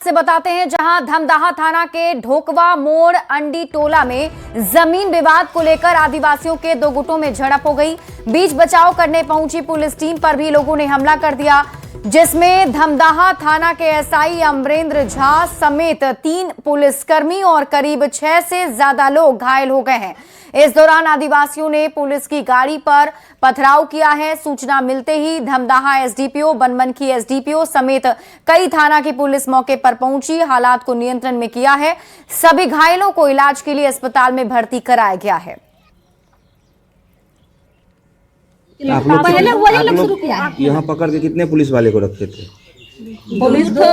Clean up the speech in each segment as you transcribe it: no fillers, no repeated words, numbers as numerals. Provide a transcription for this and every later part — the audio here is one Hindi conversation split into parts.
से बताते हैं, जहां धमदाहा थाना के ढोकवा मोड़ अंडी टोला में जमीन विवाद को लेकर आदिवासियों के दो गुटों में झड़प हो गई। बीच बचाव करने पहुंची पुलिस टीम पर भी लोगों ने हमला कर दिया, जिसमें धमदाहा थाना के एसआई अमरेंद्र झा समेत 3 पुलिसकर्मी और करीब 6 से ज्यादा लोग घायल हो गए हैं। इस दौरान आदिवासियों ने पुलिस की गाड़ी पर पथराव किया है। सूचना मिलते ही धमदाहा एसडीपीओ, बनमनखी एसडीपीओ समेत कई थाना की पुलिस मौके पर पहुंची, हालात को नियंत्रण में किया है। सभी घायलों को इलाज के लिए अस्पताल में भर्ती कराया गया है। आप लोग यहाँ पकड़ के कितने पुलिस वाले को रखे थे? पुलिस को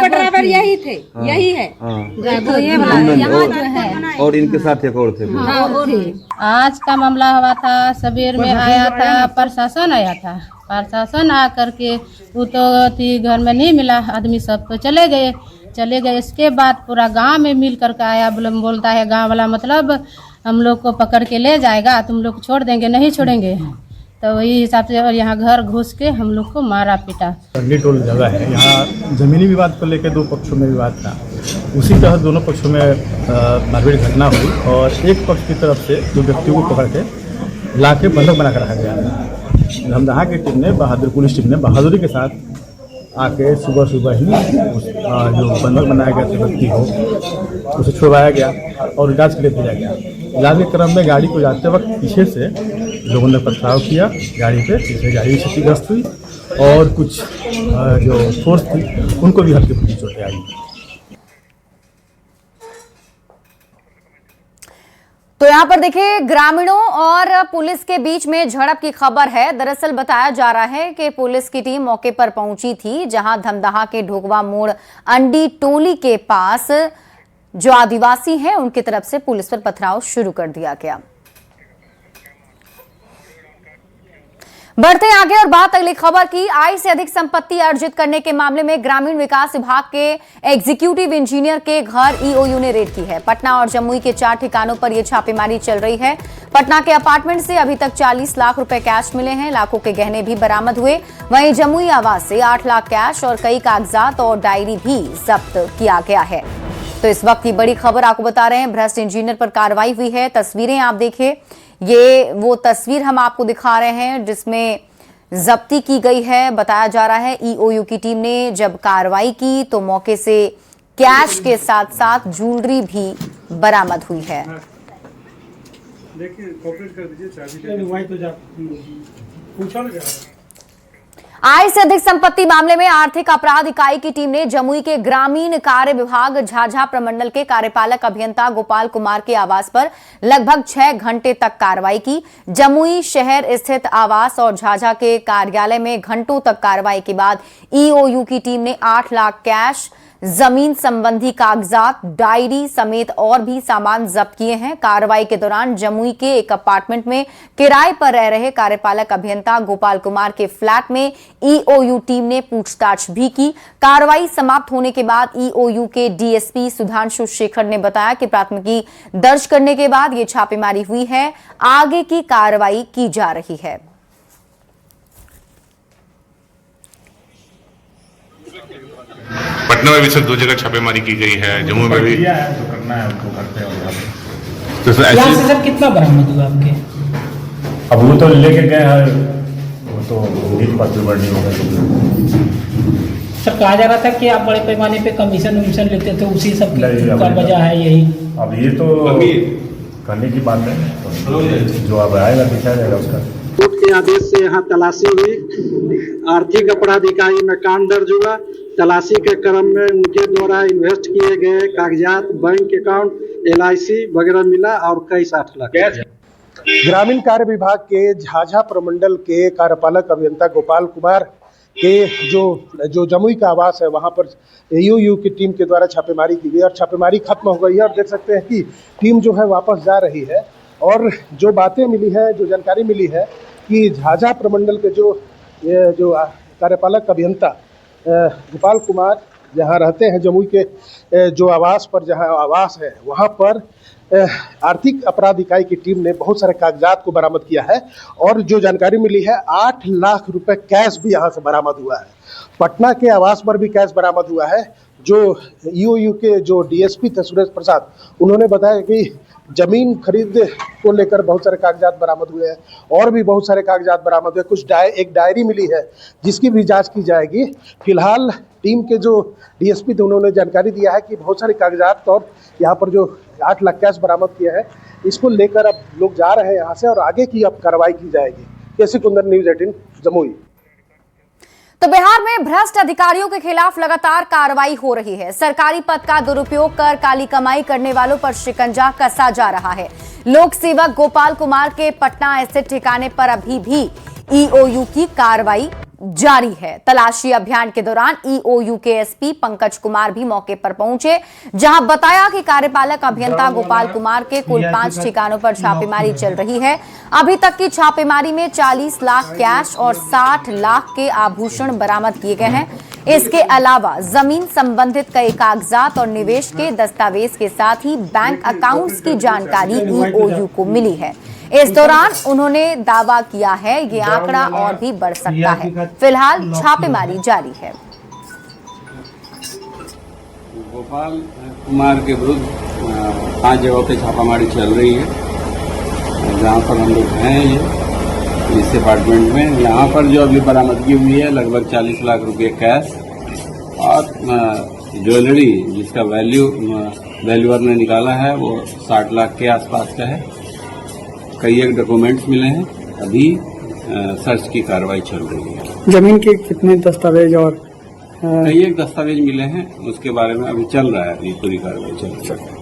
ड्राइवर यही थे, यही है। और इनके साथ एक और थे। आज का मामला हुआ था, सवेर में आया था, प्रशासन आया था। प्रशासन आ करके वो तो घर में नहीं मिला, आदमी सब तो चले गए। इसके बाद पूरा गांव में मिल करके आया, बोलता है गांव वाला मतलब हम लोग को पकड़ के ले जाएगा, तुम लोग छोड़ देंगे, नहीं छोड़ेंगे। तो वही हिसाब से और यहाँ घर घुस के हम लोग को मारा पीटा। अंडी टोल जगह है, यहाँ जमीनी विवाद को लेकर 2 पक्षों में विवाद था। उसी तरह दोनों पक्षों में मारपीट घटना हुई और एक पक्ष की तरफ से 2 व्यक्तियों को पकड़ के ला के बंधक बना कर रखा गया। धमदाहा की टीम ने, पुलिस टीम ने बहादुरी के साथ आके सुबह ही जो बंधक बनाया गया था व्यक्ति हो उसे छुड़वाया गया और इलाज के लिए भेजा गया। इलाज के क्रम में गाड़ी को जाते वक्त पीछे से लोगों ने पथराव किया गाड़ी पे, जिससे गाड़ी क्षतिग्रस्त हुई और कुछ जो फोर्स थी उनको भी हल्की फुल्की चोटें आई। तो यहाँ पर देखिए, ग्रामीणों और पुलिस के बीच में झड़प की खबर है। दरअसल बताया जा रहा है कि पुलिस की टीम मौके पर पहुंची थी, जहां धमदाहा के ढोकवा मोड़ अंडी टोली के पास जो आदिवासी हैं उनकी तरफ से पुलिस पर पथराव शुरू कर दिया गया। बढ़ते आगे और बात अगली खबर की। आय से अधिक संपत्ति अर्जित करने के मामले में ग्रामीण विकास विभाग के एग्जीक्यूटिव इंजीनियर के घर ईओयू ने रेड की है। पटना और जमुई के 4 ठिकानों पर यह छापेमारी चल रही है। पटना के अपार्टमेंट से अभी तक 40 लाख रुपए कैश मिले हैं, लाखों के गहने भी बरामद हुए। वहीं जमुई आवास से 8 लाख कैश और कई कागजात और डायरी भी जब्त किया गया है। तो इस वक्त की बड़ी खबर आपको बता रहे हैं, भ्रष्ट इंजीनियर पर कार्रवाई हुई है। तस्वीरें आप देखिए, ये वो तस्वीर हम आपको दिखा रहे हैं जिसमें जब्ती की गई है। बताया जा रहा है ईओयू की टीम ने जब कार्रवाई की तो मौके से कैश के साथ साथ ज्वेलरी भी बरामद हुई है। देखिए कोऑपरेट कर दीजिए, चाबी पूछो ना। आय से अधिक संपत्ति मामले में आर्थिक अपराध इकाई की टीम ने जमुई के ग्रामीण कार्य विभाग झाझा प्रमंडल के कार्यपालक अभियंता गोपाल कुमार के आवास पर लगभग 6 घंटे तक कार्रवाई की। जमुई शहर स्थित आवास और झाझा के कार्यालय में घंटों तक कार्रवाई के बाद ईओयू की टीम ने 8 लाख कैश, जमीन संबंधी कागजात, डायरी समेत और भी सामान जब्त किए हैं। कार्रवाई के दौरान जमुई के एक अपार्टमेंट में किराए पर रह रहे कार्यपालक अभियंता गोपाल कुमार के फ्लैट में ईओयू टीम ने पूछताछ भी की। कार्रवाई समाप्त होने के बाद ईओयू के डीएसपी सुधांशु शेखर ने बताया कि प्राथमिकी दर्ज करने के बाद ये छापेमारी हुई है, आगे की कार्रवाई की जा रही है। पटना में भी सिर्फ 2 जगह छापेमारी की गई है, जम्मू में भी जो करना है उनको करते हैं। तो सर कितना बरामद हुआ आपके? अब वो तो लेके गए हैं, वो तो नहीं होगा। सर कहा जा रहा था कि आप बड़े पैमाने पे कमीशन लेते थे, उसी सब का वजह है यही। अब ये तो करने की बात है, तो जो अब आएगा दिखाया जाएगा उसका। कोर्ट के आदेश से यहाँ तलाशी हुई, आर्थिक अपराध इकाई में कांड दर्ज हुआ। तलाशी के क्रम में उनके द्वारा इन्वेस्ट किए गए कागजात, बैंक अकाउंट, LIC वगैरह मिला और कई 60 लाख। ग्रामीण कार्य विभाग के झाझा प्रमंडल के कार्यपालक अभियंता गोपाल कुमार के जो जमुई का आवास है वहां पर ईओयू की टीम के द्वारा छापेमारी की गई और छापेमारी खत्म हो गई है। और देख सकते हैं कि टीम जो है वापस जा रही है और जो बातें मिली है, जो जानकारी मिली है कि झाझा प्रमंडल के जो कार्यपालक अभियंता गोपाल कुमार जहां रहते हैं, जमुई के जो आवास पर जहां आवास है वहां पर आर्थिक अपराध इकाई की टीम ने बहुत सारे कागजात को बरामद किया है और जो जानकारी मिली है 8 लाख रुपए कैश भी यहां से बरामद हुआ है। पटना के आवास पर भी कैश बरामद हुआ है। जो ईओयू के जो डीएसपी थे सुरेश प्रसाद, उन्होंने बताया कि जमीन खरीद को लेकर बहुत सारे कागजात बरामद हुए हैं और भी बहुत सारे कागजात बरामद हुए। एक डायरी मिली है जिसकी भी जांच की जाएगी। फिलहाल टीम के जो डीएसपी थे उन्होंने जानकारी दिया है कि बहुत सारे कागजात और यहाँ पर जो 8 लाख कैश बरामद किया है, इसको लेकर अब लोग जा रहे हैं यहाँ से और आगे की अब कार्रवाई की जाएगी। केसी कुंदन, न्यूज़ 18 जमुई। तो बिहार में भ्रष्ट अधिकारियों के खिलाफ लगातार कार्रवाई हो रही है। सरकारी पद का दुरुपयोग कर काली कमाई करने वालों पर शिकंजा कसा जा रहा है। लोक सेवक गोपाल कुमार के पटना स्थित ठिकाने पर अभी भी ईओयू की कार्रवाई जारी है। तलाशी अभियान के दौरान ईओयू के एसपी पंकज कुमार भी मौके पर पहुंचे, जहां बताया कि कार्यपालक अभियंता गोपाल कुमार के कुल 5 ठिकानों पर छापेमारी चल रही है। अभी तक की छापेमारी में 40 लाख कैश और 60 लाख के आभूषण बरामद किए गए हैं। इसके अलावा जमीन संबंधित कई कागजात और निवेश के दस्तावेज के साथ ही बैंक अकाउंट्स की जानकारी ईओयू को मिली है। इस दौरान उन्होंने दावा किया है ये आंकड़ा और भी बढ़ सकता है। फिलहाल छापेमारी जारी है। गोपाल कुमार के विरुद्ध 5 जगहों पे छापामारी चल रही है, जहाँ पर हम लोग हैं ये इस डिपार्टमेंट में। यहाँ पर जो अभी बरामदगी हुई है लगभग 40 लाख रुपए कैश और ज्वेलरी जिसका वैल्यूअर ने निकाला है वो 60 लाख के आसपास का है। कई एक डॉक्यूमेंट्स मिले हैं। अभी सर्च की कार्रवाई चल रही है। जमीन के कितने दस्तावेज और कई एक दस्तावेज मिले हैं, उसके बारे में अभी चल रहा है, अभी पूरी कार्रवाई चल रही है।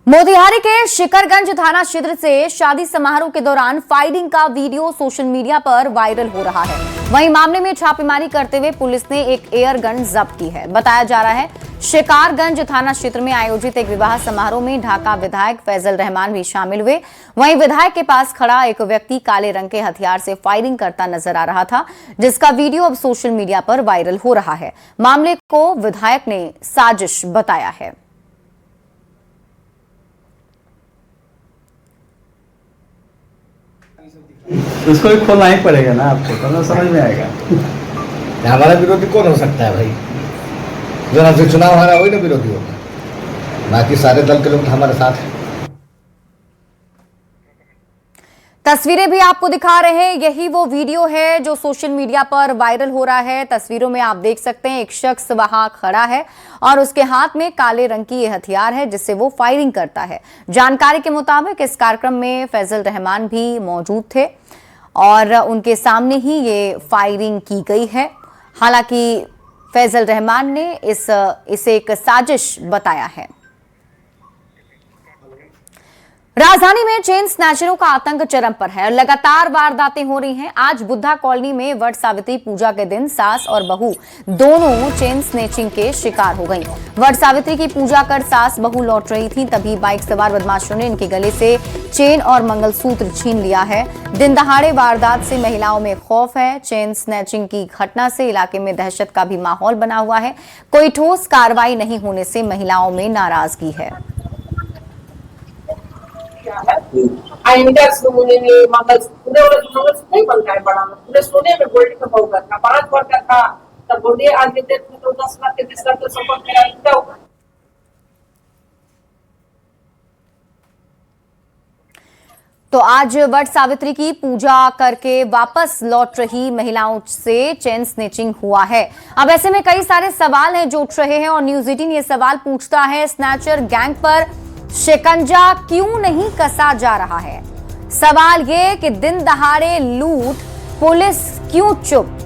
मोतिहारी के शिकरगंज थाना क्षेत्र से शादी समारोह के दौरान फायरिंग का वीडियो सोशल मीडिया पर वायरल हो रहा है। वहीं मामले में छापेमारी करते हुए पुलिस ने एक एयर गन जब्त की है। बताया जा रहा है शिकारगंज थाना क्षेत्र में आयोजित एक विवाह समारोह में ढाका विधायक फैजल रहमान भी शामिल हुए। वहीं विधायक के पास खड़ा एक व्यक्ति काले रंग के हथियार से फायरिंग करता नजर आ रहा था, जिसका वीडियो अब सोशल मीडिया पर वायरल हो रहा है। मामले को विधायक ने साजिश बताया है। उसको भी खोलना ही पड़ेगा ना आपको, तो समझ में आएगा। हमारा विरोधी कौन हो सकता है भाई? जो हमसे चुनाव हारा वही ना विरोधी होगा, बाकी सारे दल के लोग तो हमारे साथ हैं। तस्वीरें भी आपको दिखा रहे हैं, यही वो वीडियो है जो सोशल मीडिया पर वायरल हो रहा है। तस्वीरों में आप देख सकते हैं एक शख्स वहां खड़ा है और उसके हाथ में काले रंग की ये हथियार है जिससे वो फायरिंग करता है। जानकारी के मुताबिक इस कार्यक्रम में फैजल रहमान भी मौजूद थे और उनके सामने ही ये फायरिंग की गई है। हालांकि फैजल रहमान ने इसे एक साजिश बताया है। राजधानी में चेन स्नैचरों का आतंक चरम पर है और लगातार वारदातें हो रही हैं। आज बुद्धा कॉलोनी में वट सावित्री पूजा के दिन सास और बहू दोनों चेन स्नैचिंग के शिकार हो गईं। वट सावित्री की पूजा कर सास बहू लौट रही थी, तभी बाइक सवार बदमाशों ने इनके गले से चेन और मंगलसूत्र छीन लिया है। दिन दहाड़े वारदात से महिलाओं में खौफ है। चेन स्नैचिंग की घटना से इलाके में दहशत का भी माहौल बना हुआ है। कोई ठोस कार्रवाई नहीं होने से महिलाओं में नाराजगी है। मंगलसूत्र नहीं बनता है बड़ा, पूरे सोने में गोल्ड का भाव करता, 5 बार का था तब बोलिए आज के डेट में तो 10 लाख के 20 लाख तो संपर्क मेरा क्या होगा। तो आज वट सावित्री की पूजा करके वापस लौट रही महिलाओं से चेन स्नैचिंग हुआ है। अब ऐसे में कई सारे सवाल हैं जो उठ रहे हैं और न्यूज़ 18 ये सवाल पूछता है, स्नैचर गैंग पर शिकंजा क्यों नहीं कसा जा रहा है? सवाल ये कि दिन दहाड़े लूट, पुलिस क्यों चुप?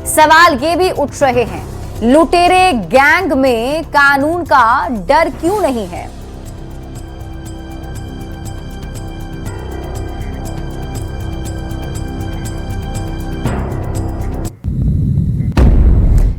सवाल ये भी उठ रहे हैं, लुटेरे गैंग में कानून का डर क्यों नहीं है?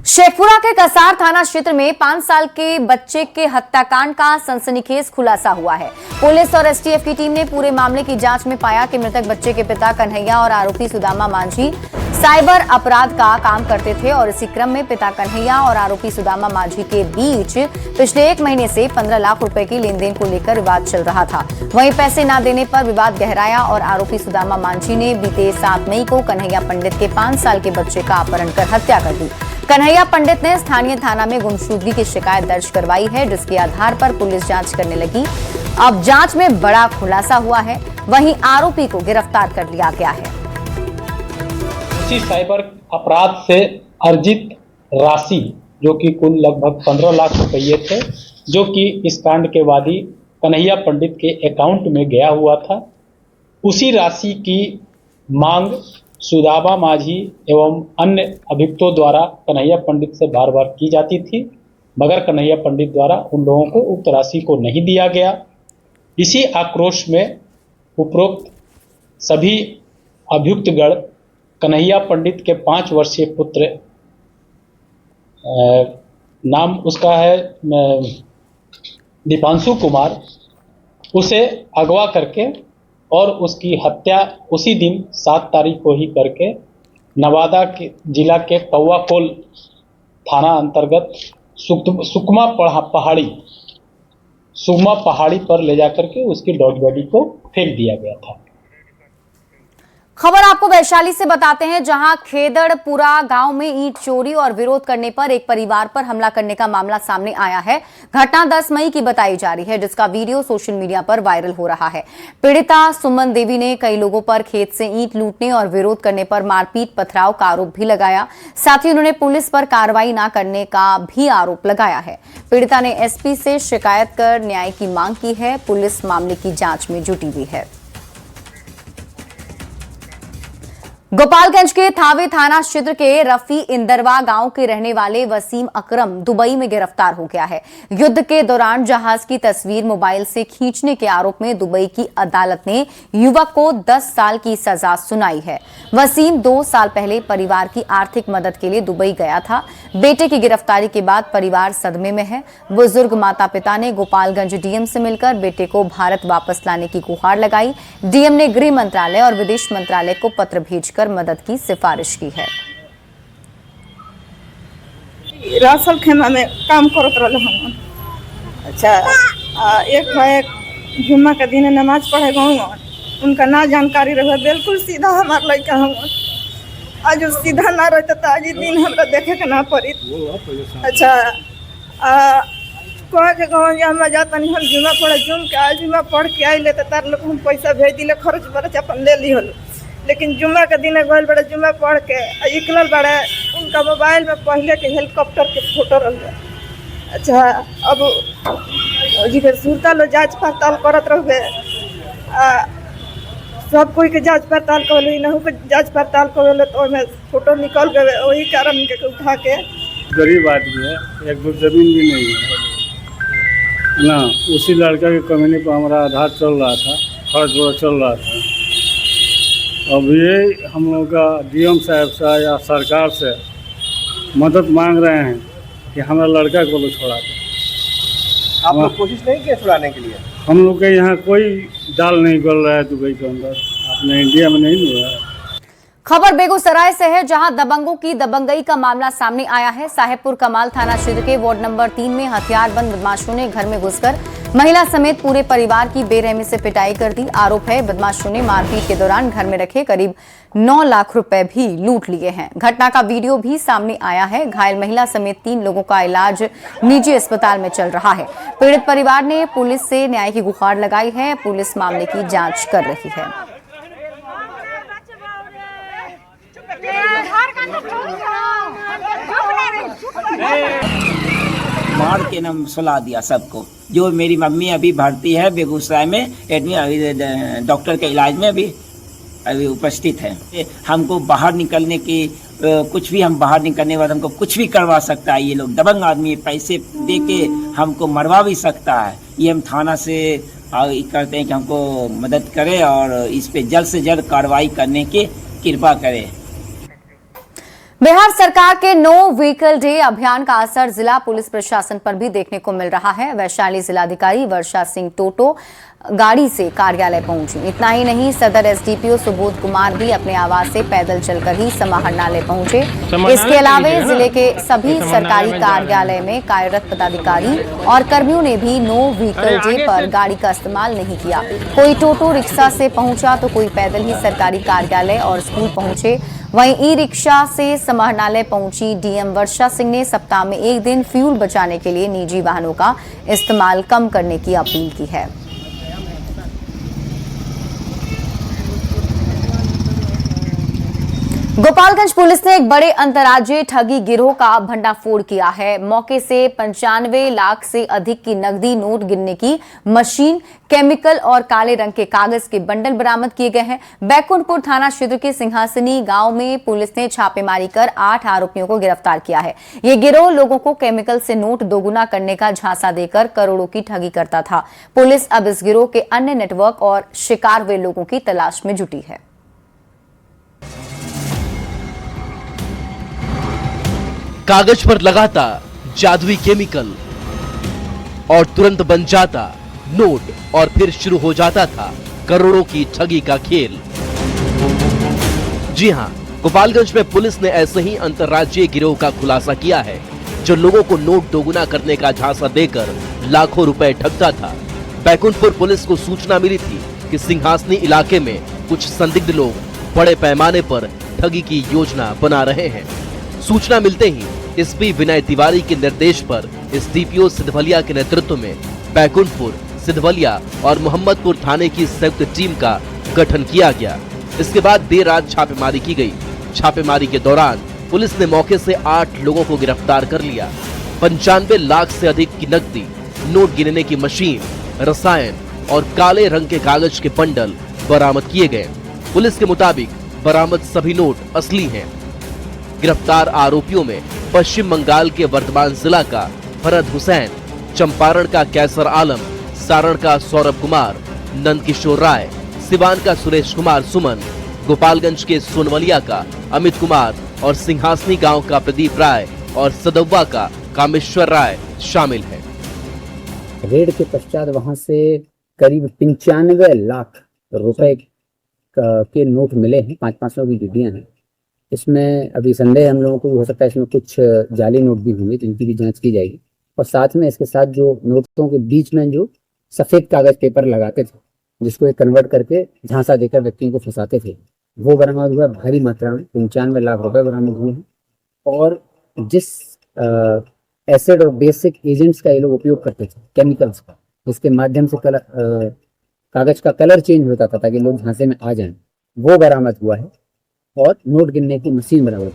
शेखपुरा के कसार थाना क्षेत्र में 5 साल के बच्चे के हत्याकांड का सनसनीखेज खुलासा हुआ है। पुलिस और एसटीएफ की टीम ने पूरे मामले की जांच में पाया कि मृतक बच्चे के पिता कन्हैया और आरोपी सुदामा मांझी साइबर अपराध का काम करते थे और इसी क्रम में पिता कन्हैया और आरोपी सुदामा मांझी के बीच पिछले 1 महीने से 15 लाख रुपए की लेनदेन को लेकर विवाद चल रहा था। वहीं पैसे न देने पर विवाद गहराया और आरोपी सुदामा मांझी ने बीते 7 मई को कन्हैया पंडित के 5 साल के बच्चे का अपहरण कर हत्या कर दी। कन्हैया पंडित ने स्थानीय थाना में गुमशुदगी की शिकायत दर्ज करवाई है, जिसके आधार पर पुलिस जांच करने लगी। अब जांच में बड़ा खुलासा हुआ है, वहीं आरोपी को गिरफ्तार कर लिया गया है। उसी साइबर अपराध से अर्जित राशि जो कि कुल लगभग 15 लाख रुपये थे, जो कि इस कांड के वादी कन्हैया पंडित के अकाउंट में गया हुआ था, उसी राशि की मांग सुदामा मांझी एवं अन्य अभियुक्तों द्वारा कन्हैया पंडित से बार बार की जाती थी, मगर कन्हैया पंडित द्वारा उन लोगों को उक्त राशि को नहीं दिया गया। इसी आक्रोश में उपरोक्त सभी अभियुक्तगण कन्हैया पंडित के 5 वर्षीय पुत्र, नाम उसका है दीपांशु कुमार, उसे अगवा करके और उसकी हत्या उसी दिन 7 तारीख को ही करके नवादा के जिला के कौवाकोल थाना अंतर्गत सुकमा पहाड़ी पर ले जाकर के उसकी डेड बॉडी को फेंक दिया गया था। खबर आपको वैशाली से बताते हैं, जहां खेदड़पुरा गांव में ईंट चोरी और विरोध करने पर एक परिवार पर हमला करने का मामला सामने आया है। घटना 10 मई की बताई जा रही है, जिसका वीडियो सोशल मीडिया पर वायरल हो रहा है। पीड़िता सुमन देवी ने कई लोगों पर खेत से ईंट लूटने और विरोध करने पर मारपीट पथराव का आरोप भी लगाया। साथ ही उन्होंने पुलिस पर कार्रवाई न करने का भी आरोप लगाया है। पीड़िता ने एसपी से शिकायत कर न्याय की मांग की है। पुलिस मामले की जांच में जुटी हुई है। गोपालगंज के थावे थाना क्षेत्र के रफी इंदरवा गांव के रहने वाले वसीम अकरम दुबई में गिरफ्तार हो गया है। युद्ध के दौरान जहाज की तस्वीर मोबाइल से खींचने के आरोप में दुबई की अदालत ने युवक को 10 साल की सजा सुनाई है। वसीम 2 साल पहले परिवार की आर्थिक मदद के लिए दुबई गया था। बेटे की गिरफ्तारी के बाद परिवार सदमे में है। बुजुर्ग माता पिता ने गोपालगंज डीएम से मिलकर बेटे को भारत वापस लाने की गुहार लगाई। डीएम ने गृह मंत्रालय और विदेश मंत्रालय को पत्र भेजकर मदद की सिफारिश की है। रासल खेमा में काम करत रहले हम। अच्छा, एक भाई जुम्मा के दिन नमाज पढ़े गए, उनका ना जानकारी रहे, बिल्कुल सीधा हमार लड़का हम। आज सीधा ना रहता तो आज दिन हमरा देखे के ना पड़ी। अच्छा, कह के गाँव हम जाता नहीं, हम जुम्मा पढ़े, आज जुम्मा पढ़ के आई ले तो तार लोग हम पैसा भेज दिले, खर्च बरच अपन ले ली हल। लेकिन जुम्मा के दिन गल बड़े, जुम्मा पढ़ के निकलल बड़े, उनका मोबाइल में पहले के हेलीकॉप्टर के फोटो रह। अच्छा, अब जी के सुरता लो जांच पड़ताल करत रहे, सब कोई के जांच पड़ताल कर नहू के जांच पड़ताल कर तो फोटो निकल गए, वही कारण के उठा के। गरीब आदमी है, 1-2 जमीन भी नहीं है ना। उसी लड़का के कमीनी पर हमारा आधार चल रहा था, खर्च वर्च चल रहा था। अब ये हम लोग का डीएम साहब से या सरकार से मदद मांग रहे हैं कि हमारा लड़का को लोग छोड़ा दे। आप लोग कोशिश नहीं किए छुड़ाने के लिए? हम लोग के यहाँ कोई डाल नहीं गल रहा है दुबई के अंदर, अपने इंडिया में नहीं हुआ है। खबर बेगूसराय से है, जहां दबंगों की दबंगई का मामला सामने आया है। साहेबपुर कमाल थाना क्षेत्र के वार्ड नंबर 3 में हथियारबंद बदमाशों ने घर में घुसकर महिला समेत पूरे परिवार की बेरहमी से पिटाई कर दी। आरोप है बदमाशों ने मारपीट के दौरान घर में रखे करीब 9 लाख रुपए भी लूट लिए हैं। घटना का वीडियो भी सामने आया है। घायल महिला समेत 3 लोगों का इलाज निजी अस्पताल में चल रहा है। पीड़ित परिवार ने पुलिस से न्याय की गुहार लगाई है। पुलिस मामले की जांच कर रही है। मार के नाम सुला दिया सबको। जो मेरी मम्मी अभी भर्ती है बेगूसराय में, एडमिट डॉक्टर के इलाज में अभी उपस्थित है। हमको बाहर निकलने की कुछ भी, हम बाहर निकलने के बाद हमको कुछ भी करवा सकता है। ये लोग दबंग आदमी, पैसे दे के हमको मरवा भी सकता है। ये हम थाना से करते हैं कि हमको मदद करे और इस पे जल्द से जल्द कार्रवाई करने की कृपा करे। बिहार सरकार के नो व्हीकल डे अभियान का असर जिला पुलिस प्रशासन पर भी देखने को मिल रहा है। वैशाली जिलाधिकारी वर्षा सिंह टोटो गाड़ी से कार्यालय पहुंची। इतना ही नहीं, सदर एसडीपीओ सुबोध कुमार भी अपने आवास से पैदल चलकर ही समाहरणालय पहुंचे। इसके अलावा जिले के सभी सरकारी कार्यालय में कार्यरत पदाधिकारी और कर्मियों ने भी नो व्हीकल डे पर गाड़ी का इस्तेमाल नहीं किया। कोई टोटो रिक्शा से पहुंचा तो कोई पैदल ही सरकारी कार्यालय और स्कूल पहुंचे। वहीं ई रिक्शा से समाहरणालय पहुंची डीएम वर्षा सिंह ने सप्ताह में एक दिन फ्यूल बचाने के लिए निजी वाहनों का इस्तेमाल कम करने की अपील की है। गोपालगंज पुलिस ने एक बड़े अंतर्राज्यीय ठगी गिरोह का भंडाफोड़ किया है। मौके से 95 लाख से अधिक की नकदी, नोट गिनने की मशीन, केमिकल और काले रंग के कागज के बंडल बरामद किए गए हैं। बैकुंठपुर थाना क्षेत्र के सिंहासनी गांव में पुलिस ने छापेमारी कर 8 आरोपियों को गिरफ्तार किया है। ये गिरोह लोगों को केमिकल से नोट दोगुना करने का झांसा देकर करोड़ों की ठगी करता था। पुलिस अब इस गिरोह के अन्य नेटवर्क और शिकार हुए लोगों की तलाश में जुटी है। कागज पर लगाता जादुई केमिकल और तुरंत बन जाता नोट और फिर शुरू हो जाता था करोड़ों की ठगी का खेल। जी हां, गोपालगंज में पुलिस ने ऐसे ही अंतर्राज्यीय गिरोह का खुलासा किया है जो लोगों को नोट दोगुना करने का झांसा देकर लाखों रुपए ठगता था। बैकुंठपुर पुलिस को सूचना मिली थी कि सिंहासनी इलाके में कुछ संदिग्ध लोग बड़े पैमाने पर ठगी की योजना बना रहे हैं। सूचना मिलते ही एसपी विनय तिवारी के निर्देश पर एसडीपीओ सिधवलिया के नेतृत्व में बैकुंठपुर, सिधवलिया और मोहम्मदपुर थाने की संयुक्त टीम का गठन किया गया। इसके बाद देर रात छापेमारी की गई। छापेमारी के दौरान पुलिस ने मौके से 8 लोगों को गिरफ्तार कर लिया। 95 लाख से अधिक की नकदी, नोट गिनने की मशीन, रसायन और काले रंग के कागज के बंडल बरामद किए गए। पुलिस के मुताबिक बरामद सभी नोट असली हैं। गिरफ्तार आरोपियों में पश्चिम बंगाल के वर्धमान जिला का फरद हुसैन, चंपारण का कैसर आलम, सारण का सौरभ कुमार, नंदकिशोर राय, सिवान का सुरेश कुमार सुमन, गोपालगंज के सोनवलिया का अमित कुमार और सिंहासनी गांव का प्रदीप राय और सदौवा का कामेश्वर राय शामिल है। रेड के पश्चात वहां से करीब 95 लाख रुपए के नोट मिले हैं। 500 की डिड्डियां हैं। इसमें अभी संदेह हम लोगों को हो सकता है इसमें कुछ जाली नोट भी होंगे, तो इनकी भी जांच की जाएगी। और साथ में इसके साथ जो नोटों के बीच में जो सफेद कागज पेपर लगाते थे, जिसको एक कन्वर्ट करके झांसा देकर व्यक्तियों को फंसाते थे, वो बरामद हुआ भारी मात्रा में। 95 लाख रुपए बरामद हुए हैं। और जिस एसिड और बेसिक एजेंट्स का ये लोग उपयोग करते थे, केमिकल्स का, जिसके माध्यम से कागज का कलर चेंज होता था ताकि लोग झांसे में आ जाएं, वो बरामद हुआ है। और नोट गिनने की मशीन बरामद।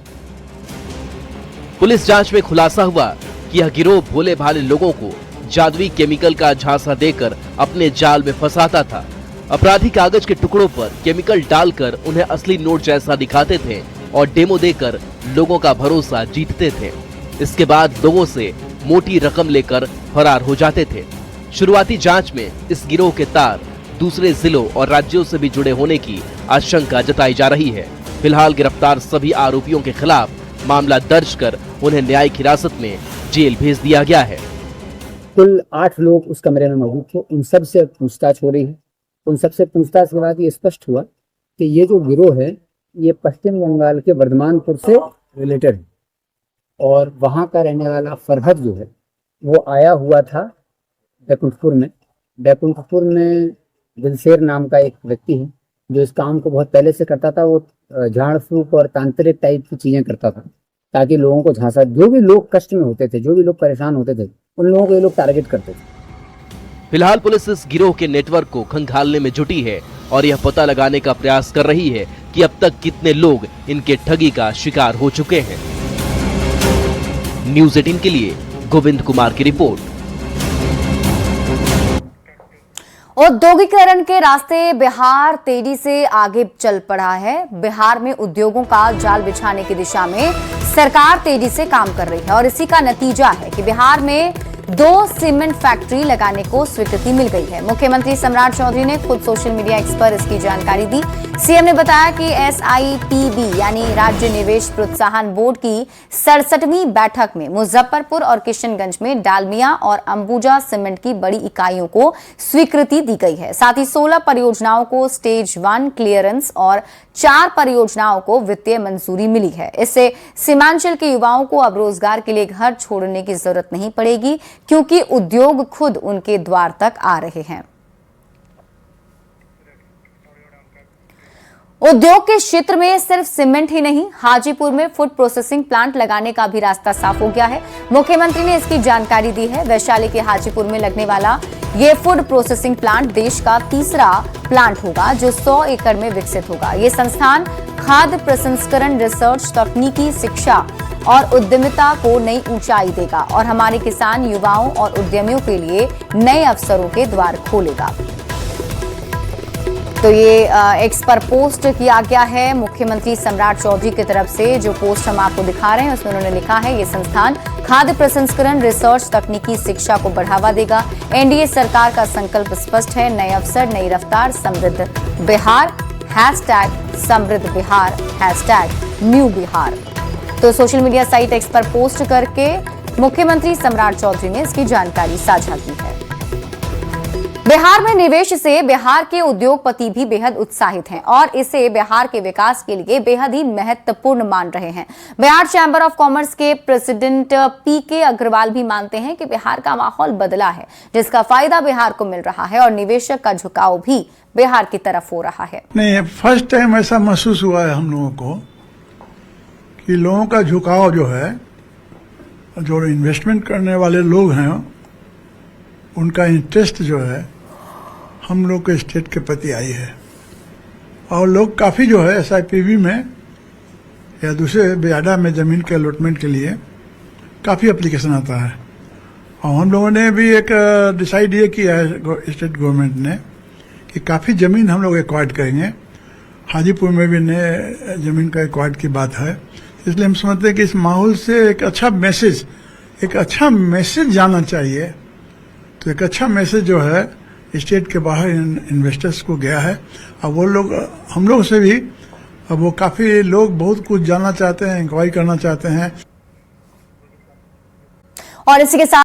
पुलिस जांच में खुलासा हुआ कि यह गिरोह भोले भाले लोगों को जादुई केमिकल का झांसा देकर अपने जाल में फंसाता था। अपराधी कागज के टुकड़ों पर केमिकल डालकर उन्हें असली नोट जैसा दिखाते थे और डेमो देकर लोगों का भरोसा जीतते थे। इसके बाद लोगों से मोटी रकम लेकर फरार हो जाते थे। शुरुआती जांच में इस गिरोह के तार दूसरे जिलों और राज्यों से भी जुड़े होने की आशंका जताई जा रही है। फिलहाल गिरफ्तार सभी आरोपियों के खिलाफ मामला दर्ज कर उन्हें न्यायिक हिरासत में जेल भेज दिया गया है। कुल 8 लोग उस कमरे में मौजूद थे। उन सब से पूछताछ हो रही है। उन सब से पूछताछ के बाद ये स्पष्ट हुआ कि ये जो गिरोह है ये पश्चिम बंगाल के वर्धमानपुर से रिलेटेड है। और वहाँ का रहने वाला फरहद जो है वो आया हुआ था बैकुंठपुर में। बैकुंठपुर में दिलशेर नाम का एक व्यक्ति है जो इस काम को बहुत पहले से करता था। वो झाड़ फूक और तांत्रिक टाइप की चीजें करता था ताकि लोगों को झांसा, जो भी लोग कष्ट में होते थे, जो भी लोग परेशान होते थे, उन लोगों को ये लोग टारगेट करते थे। फिलहाल पुलिस इस गिरोह के नेटवर्क को खंगालने में जुटी है और यह पता लगाने का प्रयास कर रही है कि अब तक कितने लोग इनके ठगी का शिकार हो चुके हैं। न्यूज़ 18 के लिए गोविंद कुमार की रिपोर्ट। औद्योगिकरण के रास्ते बिहार तेजी से आगे चल पड़ा है। बिहार में उद्योगों का जाल बिछाने की दिशा में सरकार तेजी से काम कर रही है और इसी का नतीजा है कि बिहार में 2 सीमेंट फैक्ट्री लगाने को स्वीकृति मिल गई है। मुख्यमंत्री सम्राट चौधरी ने खुद सोशल मीडिया एक्स पर इसकी जानकारी दी। सीएम ने बताया कि SIPB यानी राज्य निवेश प्रोत्साहन बोर्ड की 67वीं बैठक में मुजफ्फरपुर और किशनगंज में डालमिया और अंबुजा सीमेंट की बड़ी इकाइयों को स्वीकृति दी गई है। साथ ही 16 परियोजनाओं को स्टेज 1 क्लियरेंस और 4 परियोजनाओं को वित्तीय मंजूरी मिली है। इससे सीमांचल के युवाओं को अब रोजगार के लिए घर छोड़ने की जरूरत नहीं पड़ेगी, क्योंकि उद्योग खुद उनके द्वार तक आ रहे हैं। उद्योग के क्षेत्र में सिर्फ सीमेंट ही नहीं, हाजीपुर में फूड प्रोसेसिंग प्लांट लगाने का भी रास्ता साफ हो गया है। मुख्यमंत्री ने इसकी जानकारी दी है। वैशाली के हाजीपुर में लगने वाला ये फूड प्रोसेसिंग प्लांट देश का तीसरा प्लांट होगा, जो 100 एकड़ में विकसित होगा। ये संस्थान खाद्य प्रसंस्करण, रिसर्च, तकनीकी शिक्षा और उद्यमिता को नई ऊंचाई देगा और हमारे किसान, युवाओं और उद्यमियों के लिए नए अवसरों के द्वार खोलेगा। तो ये एक्स पर पोस्ट किया गया है मुख्यमंत्री सम्राट चौधरी की तरफ से। जो पोस्ट हम आपको दिखा रहे हैं उसमें उन्होंने लिखा है, ये संस्थान खाद्य प्रसंस्करण, रिसर्च, तकनीकी शिक्षा को बढ़ावा देगा। एनडीए सरकार का संकल्प स्पष्ट है, नए अवसर, नई रफ्तार, समृद्ध बिहार, #समृद्ध बिहार, #न्यू बिहार। तो सोशल मीडिया साइट एक्स पर पोस्ट करके मुख्यमंत्री सम्राट चौधरी ने इसकी जानकारी साझा की है। बिहार में निवेश से बिहार के उद्योगपति भी बेहद उत्साहित हैं और इसे बिहार के विकास के लिए बेहद ही महत्वपूर्ण मान रहे हैं। बिहार चैंबर ऑफ कॉमर्स के प्रेसिडेंट PK अग्रवाल भी मानते हैं कि बिहार का माहौल बदला है, जिसका फायदा बिहार को मिल रहा है और निवेशक का झुकाव भी बिहार की तरफ हो रहा है। नहीं, फर्स्ट टाइम ऐसा महसूस हुआ है हम लोगों को कि लोगों का झुकाव जो है, जो इन्वेस्टमेंट करने वाले लोग हैं, उनका इंटरेस्ट जो है हम लोग के स्टेट के प्रति आई है। और लोग काफ़ी जो है SIPB में या दूसरे ब्याडा में ज़मीन के अलॉटमेंट के लिए काफ़ी एप्लीकेशन आता है। और हम लोगों ने भी एक डिसाइड ये किया है स्टेट गवर्नमेंट ने कि काफ़ी ज़मीन हम लोग एक्वायर्ड करेंगे। हाजीपुर में भी नए ज़मीन का एक्वायर्ड की बात है। इसलिए हम समझते हैं कि इस माहौल से एक अच्छा मैसेज जाना चाहिए। तो एक अच्छा मैसेज जो है स्टेट के बाहर इन्वेस्टर्स को गया है। अब वो लोग हम लोग से भी, अब वो काफ़ी लोग बहुत कुछ जानना चाहते हैं, इंक्वायरी करना चाहते हैं। और इसी के साथ